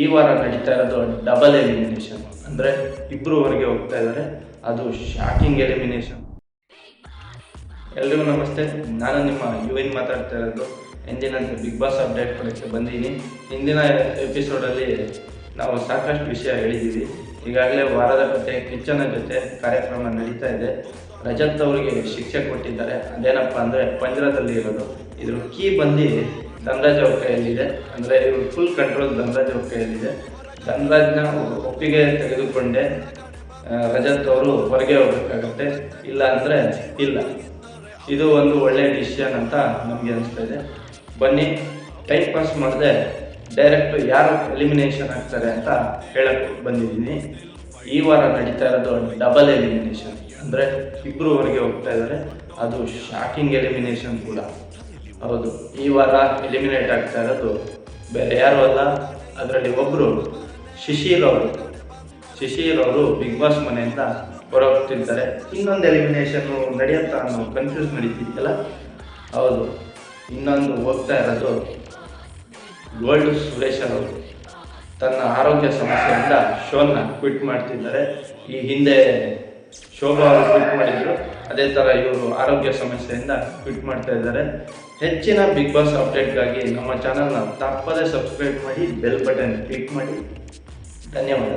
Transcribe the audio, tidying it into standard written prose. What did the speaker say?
ಈ ವಾರ ನಡೀತಾ ಇರೋದು ಡಬಲ್ ಎಲಿಮಿನೇಷನ್, ಅಂದರೆ ಇಬ್ಬರು ಹೊರಗೆ ಹೋಗ್ತಾ ಇದ್ದಾರೆ. ಅದು ಶಾಕಿಂಗ್ ಎಲಿಮಿನೇಷನ್. ಎಲ್ರಿಗೂ ನಮಸ್ತೆ, ನಾನು ನಿಮ್ಮ ಯುವಿನ್ ಮಾತಾಡ್ತಾ ಇರೋದು. ಎಂದಿನಂತೆ ಬಿಗ್ ಬಾಸ್ ಅಪ್ಡೇಟ್ ಕೊಡೋಕ್ಕೆ ಬಂದೀನಿ. ಹಿಂದಿನ ಎಪಿಸೋಡಲ್ಲಿ ನಾವು ಸಾಕಷ್ಟು ವಿಷಯ ಹೇಳಿದ್ದೀವಿ. ಈಗಾಗಲೇ ವಾರದ ಕತೆ ಕಿಚ್ಚನ ಜೊತೆ ಕಾರ್ಯಕ್ರಮ ನಡೀತಾ ಇದೆ. ರಜತ್ ಅವರಿಗೆ ಶಿಕ್ಷೆ ಕೊಟ್ಟಿದ್ದಾರೆ. ಅದೇನಪ್ಪ ಅಂದರೆ ಪಂಜರದಲ್ಲಿ ಇರೋದು. ಇದ್ರ ಕೀ ಬಂದು ಧನರಾಜ್ ಅವ್ರ ಕೈಯಲ್ಲಿದೆ. ಅಂದರೆ ಇವರು ಫುಲ್ ಕಂಟ್ರೋಲ್ ಧನರಾಜ್ ಅವ್ರ ಕೈಯಲ್ಲಿದೆ. ಧನರಾಜ್ನ ಒಪ್ಪಿಗೆ ತೆಗೆದುಕೊಂಡೆ ರಜತ್ ಅವರು ಹೊರಗೆ ಹೋಗಬೇಕಾಗತ್ತೆ, ಇಲ್ಲ ಅಂದರೆ ಇಲ್ಲ. ಇದು ಒಂದು ಒಳ್ಳೆಯ ಡಿಸಿಷನ್ ಅಂತ ನಮಗೆ ಅನಿಸ್ತಾ ಇದೆ. ಬನ್ನಿ, ಟೈಮ್ ಪಾಸ್ ಮಾಡದೆ ಡೈರೆಕ್ಟ್ ಯಾರು ಎಲಿಮಿನೇಷನ್ ಆಗ್ತಾರೆ ಅಂತ ಹೇಳಕ್ಕೆ ಬಂದಿದ್ದೀನಿ. ಈ ವಾರ ನಡೀತಾ ಇರೋದು ಡಬಲ್ ಎಲಿಮಿನೇಷನ್, ಅಂದರೆ ಇಬ್ಬರು ಹೊರಗೆ ಹೋಗ್ತಾ ಇದ್ದಾರೆ. ಅದು ಶಾಕಿಂಗ್ ಎಲಿಮಿನೇಷನ್ ಕೂಡ ಹೌದು. ಈ ವಾರ ಎಲಿಮಿನೇಟ್ ಆಗ್ತಾ ಇರೋದು ಬೇರೆ ಯಾರು ಅಲ್ಲ, ಅದರಲ್ಲಿ ಒಬ್ಬರು ಶಿಶಿರ್ ಅವರು ಬಿಗ್ ಬಾಸ್ ಮನೆಯಿಂದ ಹೊರಗೋಗ್ತಿರ್ತಾರೆ. ಇನ್ನೊಂದು ಎಲಿಮಿನೇಷನ್ನು ನಡೆಯುತ್ತಾ ಅನ್ನೋ ಕನ್ಫ್ಯೂಸ್ ನಡೀತಿದೆಯಲ್ಲ, ಹೌದು, ಇನ್ನೊಂದು ಹೋಗ್ತಾ ಇರೋದು ಗೋಲ್ಡ್ ಸುರೇಶ್ ಅವರು. ತನ್ನ ಆರೋಗ್ಯ ಸಮಸ್ಯೆಯಿಂದ ಶೋನ ಕ್ವಿಟ್ ಮಾಡ್ತಿದ್ದಾರೆ. ಈ ಹಿಂದೆ ಶೋಭಾ ಅವರು ಕ್ವಿಟ್ ಮಾಡಿದ್ರು, ಅದೇ ಥರ ಇವರು ಆರೋಗ್ಯ ಸಮಸ್ಯೆಯಿಂದ ಕ್ವಿಟ್ ಮಾಡ್ತಾ ಇದ್ದಾರೆ. ಹೆಚ್ಚಿನ ಬಿಗ್ ಬಾಸ್ ಅಪ್ಡೇಟ್ಗಾಗಿ ನಮ್ಮ ಚಾನಲ್ನ ತಪ್ಪದೇ ಸಬ್ಸ್ಕ್ರೈಬ್ ಮಾಡಿ, ಬೆಲ್ ಬಟನ್ ಕ್ಲಿಕ್ ಮಾಡಿ. ಧನ್ಯವಾದ.